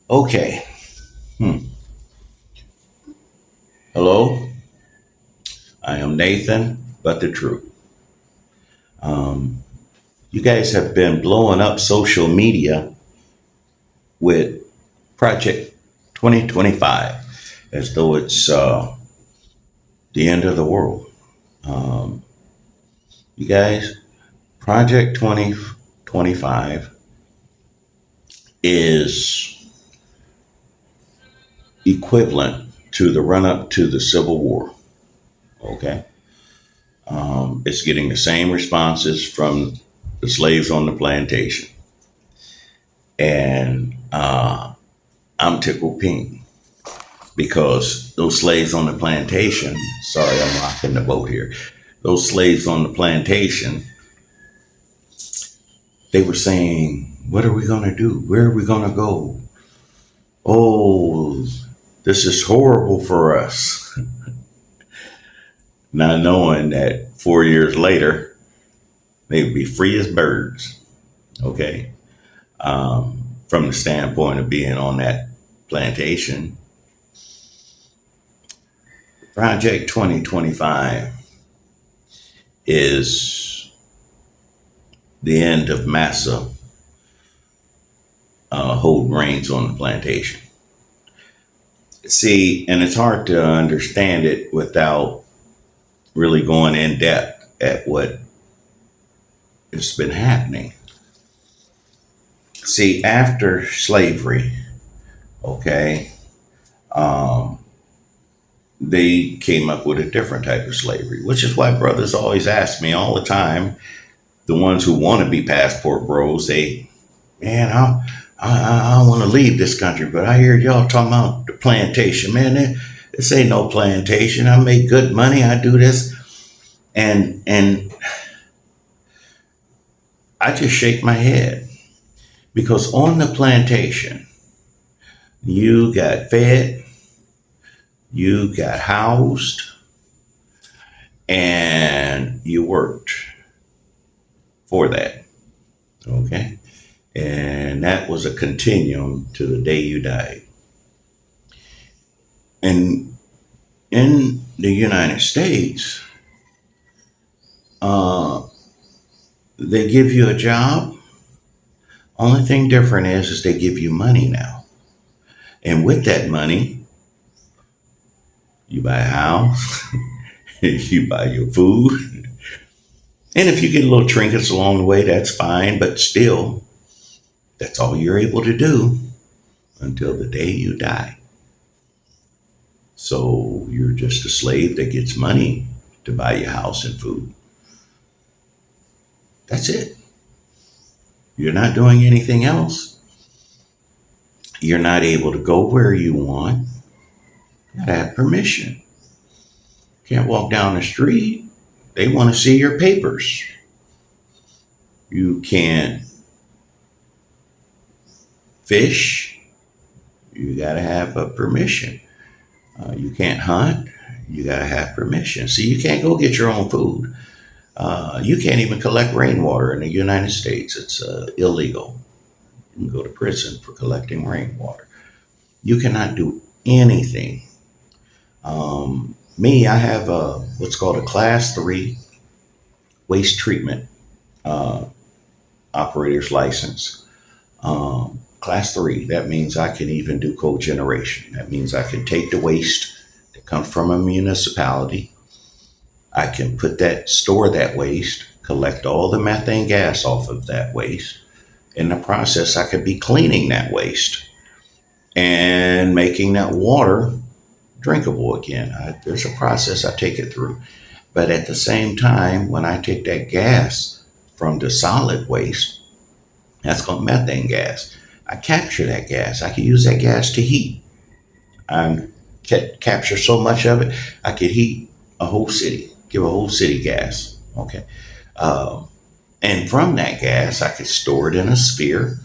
Okay. Hmm. Hello, I am Nathan, but the truth. Um, you guys have been blowing up social media with Project 2025 as though it's the end of the world. Um, you guys, Project 2025 is equivalent to the run up to the Civil War. Okay. It's getting the same responses from the slaves on the plantation. And I'm tickled pink because those slaves on the plantation, sorry, I'm rocking the boat here. Those slaves on the plantation, they were saying, what are we going to do? Where are we going to go? Oh, this is horrible for us. Not knowing that 4 years later, they'd be free as birds. Okay. From the standpoint of being on that plantation, Project 2025 is the end of Massa hold reins on the plantation. See, and it's hard to understand it without really going in depth at what has been happening. See, after slavery, okay, um, they came up with a different type of slavery, which is why brothers always ask me all the time, the ones who want to be passport bros, man, I want to leave this country, but I hear y'all talking about the plantation. Man, this ain't no plantation. I make good money. I do this. And I just shake my head because on the plantation, you got fed, you got housed, and you worked for that. Okay. And that was a continuum to the day you died. And in the United States, uh, they give you a job. Only thing different is they give you money now. And with that money, you buy a house, you buy your food. And if you get little trinkets along the way, that's fine. But still, that's all you're able to do until the day you die. So you're just a slave that gets money to buy your house and food. That's it. You're not doing anything else. You're not able to go where you want. You gotta have permission. Can't walk down the street. They want to see your papers. You can't fish. You gotta have a permission. You can't hunt. You gotta have permission. See, you can't go get your own food. You can't even collect rainwater in the United States. It's illegal. You can go to prison for collecting rainwater. You cannot do anything. Me, I have what's called a class 3 waste treatment uh, operator's license. Class 3, that means I can even do cogeneration. That means I can take the waste that comes from a municipality. I can store that waste, collect all the methane gas off of that waste. In the process, I could be cleaning that waste and making that water drinkable again. There's a process I take it through. But at the same time, when I take that gas from the solid waste, that's called methane gas. I capture that gas. I can use that gas to heat. I capture so much of it, I could heat a whole city, give a whole city gas. Okay. Um, and from that gas, I could store it in a sphere,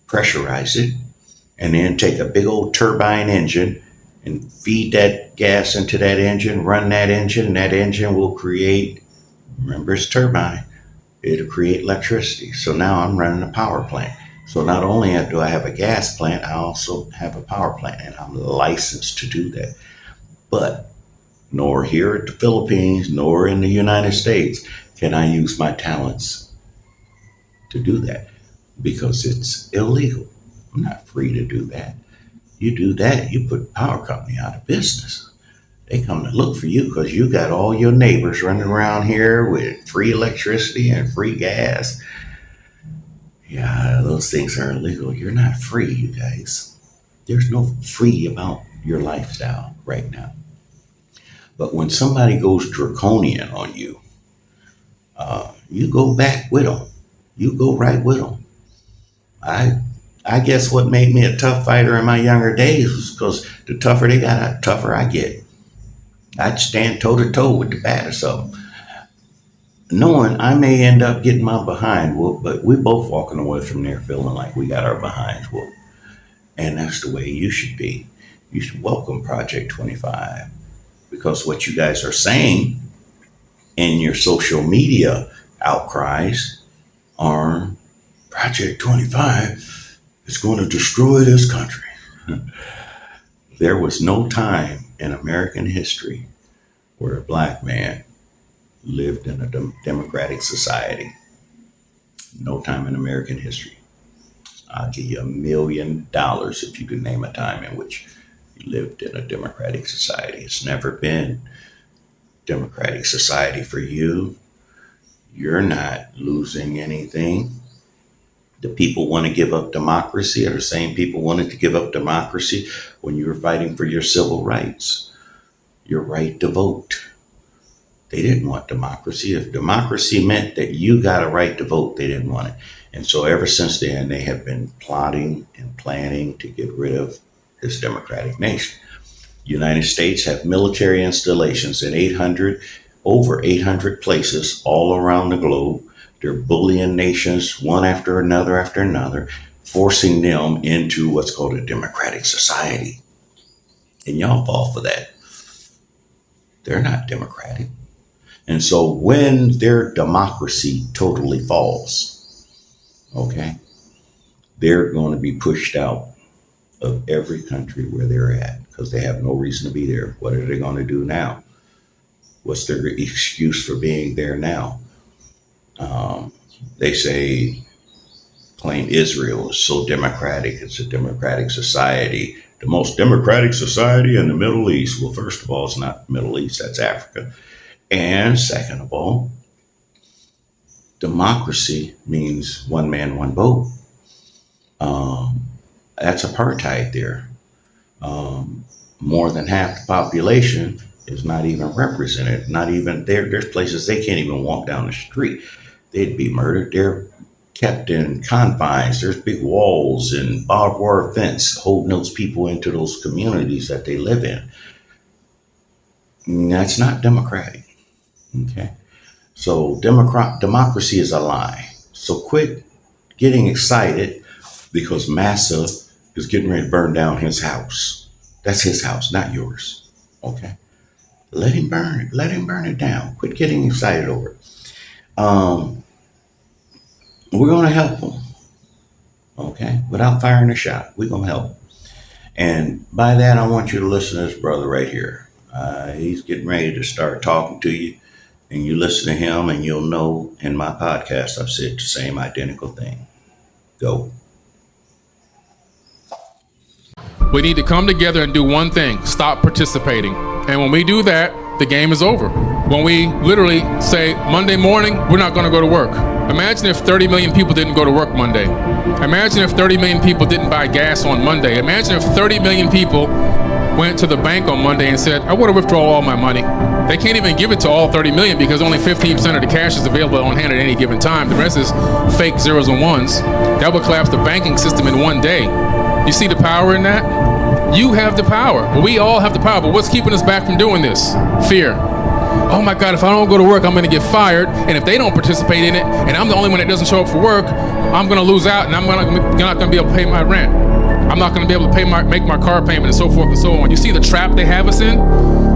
pressurize it, and then take a big old turbine engine and feed that gas into that engine, run that engine, and that engine will create, remember it's turbine, it'll create electricity. So now I'm running a power plant. So not only do I have a gas plant, I also have a power plant, and I'm licensed to do that. But nor here at the Philippines, nor in the United States can I use my talents to do that because it's illegal. I'm not free to do that. You do that, you put the power company out of business. They come to look for you because you got all your neighbors running around here with free electricity and free gas. Yeah, those things are illegal. You're not free, you guys. There's no free about your lifestyle right now. But when somebody goes draconian on you, you go back with them. You go right with them. I guess what made me a tough fighter in my younger days was because the tougher they got, the tougher I get. I'd stand toe to toe with the baddest of them, knowing I may end up getting my behind whooped, but we're both walking away from there feeling like we got our behinds whooped. And that's the way you should be. You should welcome Project 25 because what you guys are saying in your social media outcries are Project 25 is going to destroy this country. There was no time in American history where a black man lived in a democratic society. No time in American history. I'll give you $1 million if you could name a time in which you lived in a democratic society. It's never been democratic society for you. You're not losing anything. The people want to give up democracy are the same people wanted to give up democracy when you were fighting for your civil rights, your right to vote. They didn't want democracy. If democracy meant that you got a right to vote, they didn't want it. And so ever since then, they have been plotting and planning to get rid of this democratic nation. United States have military installations in over 800 places all around the globe. They're bullying nations one after another, forcing them into what's called a democratic society. And y'all fall for that. They're not democratic. And so when their democracy totally falls, okay, they're going to be pushed out of every country where they're at because they have no reason to be there. What are they going to do now? What's their excuse for being there now? They claim Israel is so democratic. It's a democratic society, the most democratic society in the Middle East. Well, first of all, it's not the Middle East, that's Africa. And second of all, democracy means one man, one vote. That's apartheid there. More than half the population is not even represented. Not even there. There's places they can't even walk down the street. They'd be murdered. They're kept in confines. There's big walls and barbed wire fence holding those people into those communities that they live in. That's not democratic. Okay. So democracy is a lie. So quit getting excited because Massa is getting ready to burn down his house. That's his house, not yours. Okay. Let him burn it. Let him burn it down. Quit getting excited over it. We're going to help him. Okay. Without firing a shot, we're going to help him. And by that, I want you to listen to this brother right here. He's getting ready to start talking to you. And you listen to him and you'll know in my podcast, I've said the same identical thing. Go. We need to come together and do one thing, stop participating. And when we do that, the game is over. When we literally say, Monday morning, we're not going to go to work. Imagine if 30 million people didn't go to work Monday. Imagine if 30 million people didn't buy gas on Monday. Imagine if 30 million people went to the bank on Monday and said, I want to withdraw all my money. They can't even give it to all 30 million because only 15% of the cash is available on hand at any given time. The rest is fake zeros and ones. That would collapse the banking system in one day. You see the power in that? You have the power. Well, we all have the power, but what's keeping us back from doing this? Fear. Oh my God, if I don't go to work, I'm going to get fired. And if they don't participate in it, and I'm the only one that doesn't show up for work, I'm going to lose out and I'm not going to be able to pay my rent. I'm not going to be able to make my car payment and so forth and so on. You see the trap they have us in?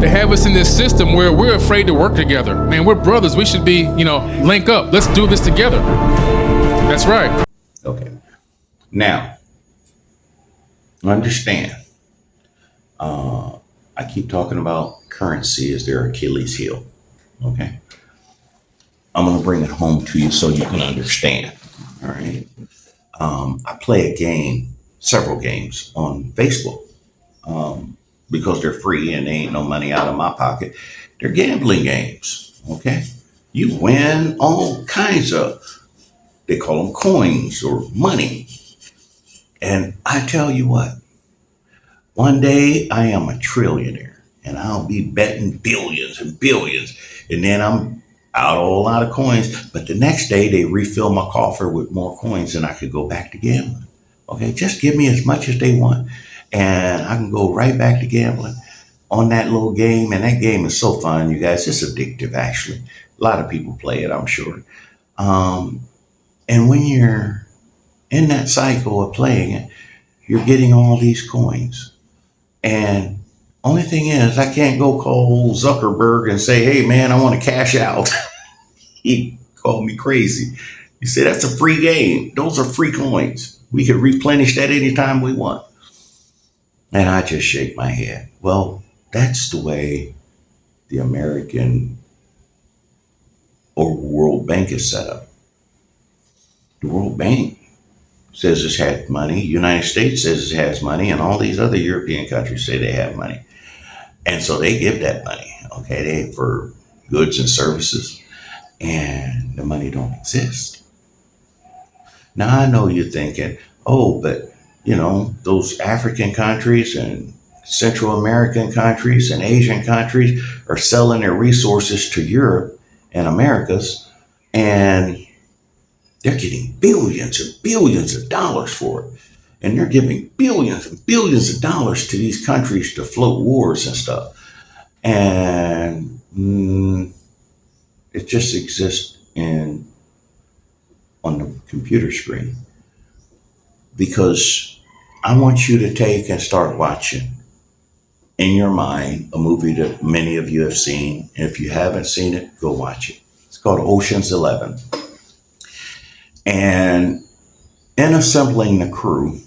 They have us in this system where we're afraid to work together. Man, we're brothers. We should be, link up. Let's do this together. That's right. Okay. Now, understand, uh, I keep talking about currency as their Achilles heel. Okay. I'm going to bring it home to you so you can understand. All right. I play a game, several games on Facebook because they're free and they ain't no money out of my pocket. They're gambling games. Okay. You win all kinds of, they call them coins or money. And I tell you what, one day I am a trillionaire and I'll be betting billions and billions. And then I'm out a whole lot of coins. But the next day they refill my coffer with more coins and I could go back to gambling. Okay, just give me as much as they want. And I can go right back to gambling on that little game. And that game is so fun, you guys. It's addictive, actually. A lot of people play it, I'm sure. Um, and when you're in that cycle of playing it, you're getting all these coins. And only thing is, I can't go call Zuckerberg and say, hey, man, I want to cash out. He called me crazy. He said, that's a free game. Those are free coins. We can replenish that anytime we want. And I just shake my head. Well, that's the way the American or World Bank is set up. The World Bank says it's had money. United States says it has money, and all these other European countries say they have money. And so they give that money, okay, they for goods and services, and the money don't exist. Now I know you're thinking, oh, but those African countries and Central American countries and Asian countries are selling their resources to Europe and Americas, and they're getting billions and billions of dollars for it. And they're giving billions and billions of dollars to these countries to float wars and stuff. And it just exists in on the computer screen because I want you to take and start watching in your mind a movie that many of you have seen. If you haven't seen it, go watch it. It's called Ocean's 11. And in assembling the crew,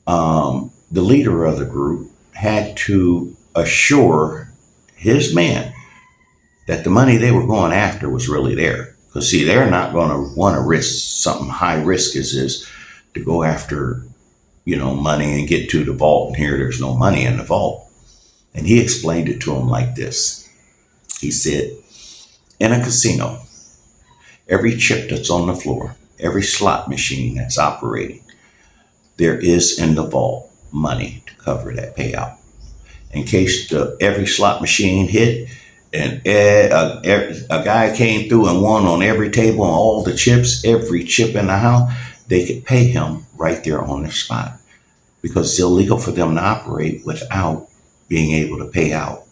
the leader of the group had to assure his men that the money they were going after was really there. Because, see, they're not going to want to risk something high risk as this to go after, money and get to the vault. And here there's no money in the vault. And he explained it to them like this. He said, in a casino, every chip that's on the floor, every slot machine that's operating, there is in the vault money to cover that payout. In case every slot machine hit and a guy came through and won on every table and all the chips, every chip in the house, they could pay him right there on the spot because it's illegal for them to operate without being able to pay out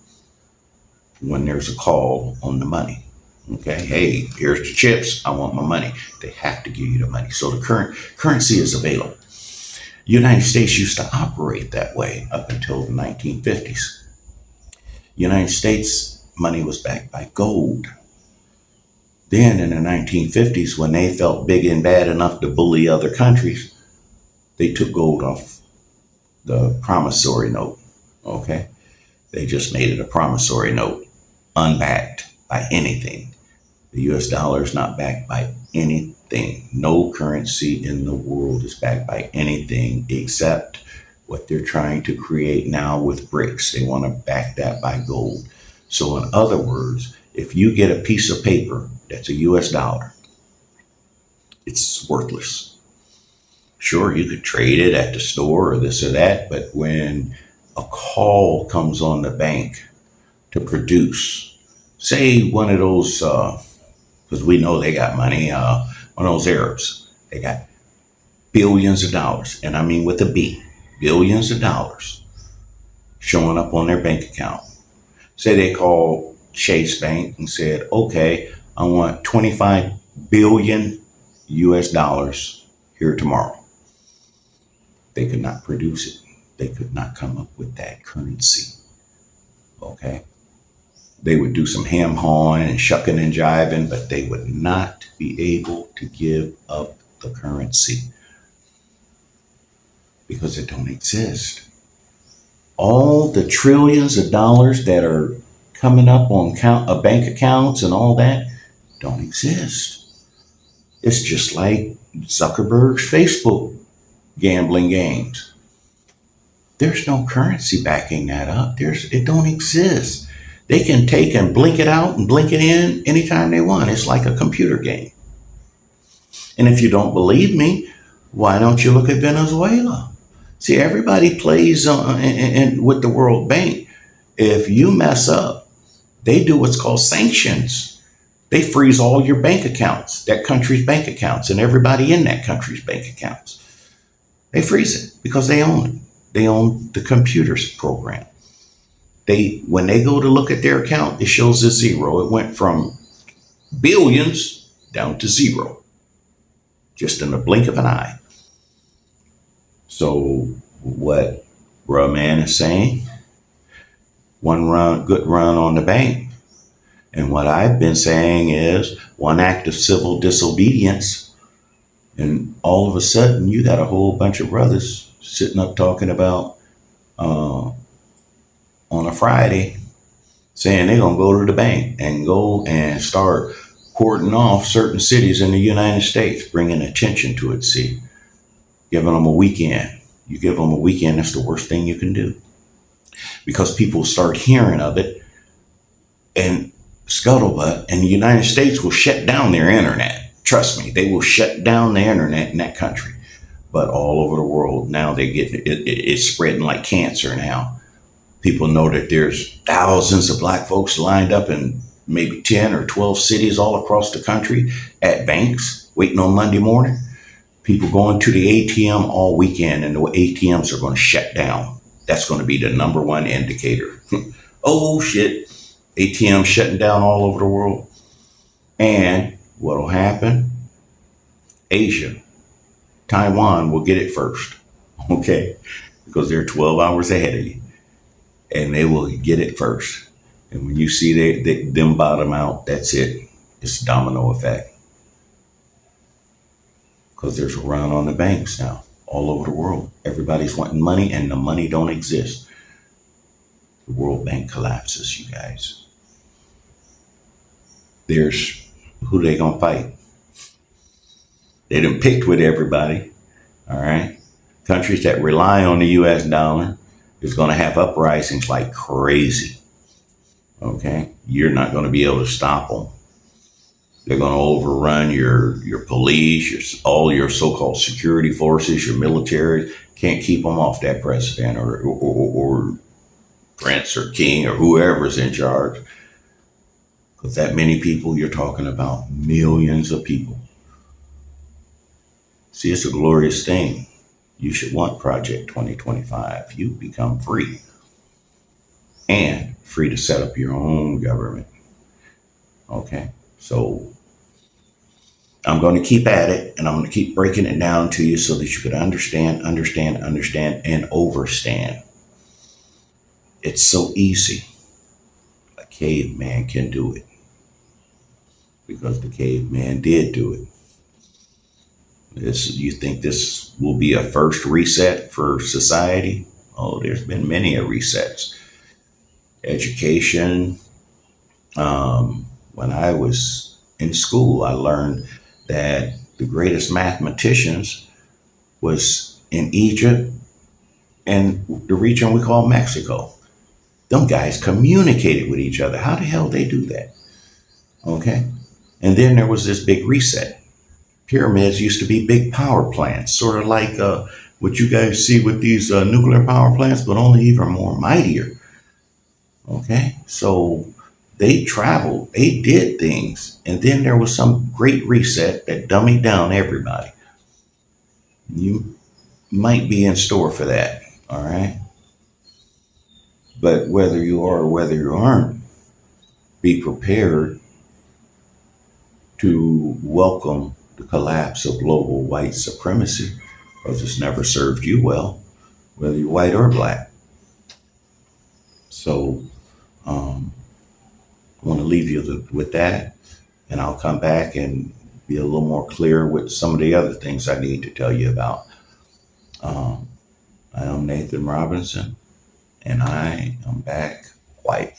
when there's a call on the money. Okay, hey, here's the chips. I want my money. They have to give you the money. So the currency is available. United States used to operate that way up until the 1950s. United States money was backed by gold. Then in the 1950s, when they felt big and bad enough to bully other countries, they took gold off the promissory note. Okay, they just made it a promissory note, unbacked by anything. The US dollar is not backed by anything. No currency in the world is backed by anything except what they're trying to create now with BRICS. They want to back that by gold. So in other words, if you get a piece of paper that's a US dollar, it's worthless. Sure, you could trade it at the store or this or that, but when a call comes on the bank to produce, say one of those, because we know they got money, one of those Arabs, they got billions of dollars, and I mean with a B, billions of dollars showing up on their bank account. Say they called Chase Bank and said, okay, I want 25 billion US dollars here tomorrow. They could not produce it. They could not come up with that currency. Okay. They would do some ham hawing and shucking and jiving, but they would not be able to give up the currency. because it don't exist. All the trillions of dollars that are coming up on bank accounts and all that don't exist. It's just like Zuckerberg's Facebook gambling games. There's no currency backing that up. It don't exist. They can take and blink it out and blink it in anytime they want. It's like a computer game. And if you don't believe me, why don't you look at Venezuela? See, everybody plays with the World Bank. If you mess up, they do what's called sanctions. They freeze all your bank accounts, that country's bank accounts, and everybody in that country's bank accounts. They freeze it because they own it. They own the computer's program. When they go to look at their account, it shows a zero. It went from billions down to zero, just in the blink of an eye. So what Rahman is saying, good run on the bank. And what I've been saying is one act of civil disobedience, and all of a sudden you got a whole bunch of brothers sitting up talking about on a Friday saying they're going to go to the bank and go and start cordoning off certain cities in the United States, bringing attention to it. See, giving them a weekend. You give them a weekend, that's the worst thing you can do. Because people start hearing of it and scuttlebutt, and the United States will shut down their internet. Trust me, they will shut down the internet in that country. But all over the world now, it's spreading like cancer now. People know that there's thousands of black folks lined up in maybe 10 or 12 cities all across the country at banks waiting on Monday morning. People going to the ATM all weekend, and the ATMs are going to shut down. That's going to be the number one indicator. Oh shit, ATM shutting down all over the world. And what'll happen? Asia, Taiwan will get it first, okay? Because they're 12 hours ahead of you, and they will get it first. And when you see them bottom out, that's it. It's a domino effect. Because there's a run on the banks now all over the world. Everybody's wanting money, and the money don't exist. The World Bank collapses, you guys. There's who they gonna fight. They done picked with everybody, all right? Countries that rely on the US dollar is gonna have uprisings like crazy, okay? You're not gonna be able to stop them. They're going to overrun your police, all your so-called security forces, your military. Can't keep them off that president or prince or king or whoever's in charge. Because that many people, you're talking about millions of people. See, it's a glorious thing. You should want Project 2025. You become free and free to set up your own government. Okay, so I'm going to keep at it, and I'm going to keep breaking it down to you so that you can understand, and overstand. It's so easy. A caveman can do it because the caveman did do it. You think this will be a first reset for society? Oh, there's been many a resets. Education. When I was in school, I learned that the greatest mathematicians was in Egypt and the region we call Mexico. Them guys communicated with each other. How the hell they do that? Okay. And then there was this big reset. Pyramids used to be big power plants, sort of like what you guys see with these nuclear power plants, but only even more mightier. Okay. So they traveled, they did things, and then there was some great reset that dummied down everybody. You might be in store for that, all right? But whether you are or whether you aren't, be prepared to welcome the collapse of global white supremacy, because it's never served you well, whether you're white or black. So, I want to leave you with that, and I'll come back and be a little more clear with some of the other things I need to tell you about. I am Nathan Robinson, and I am back white.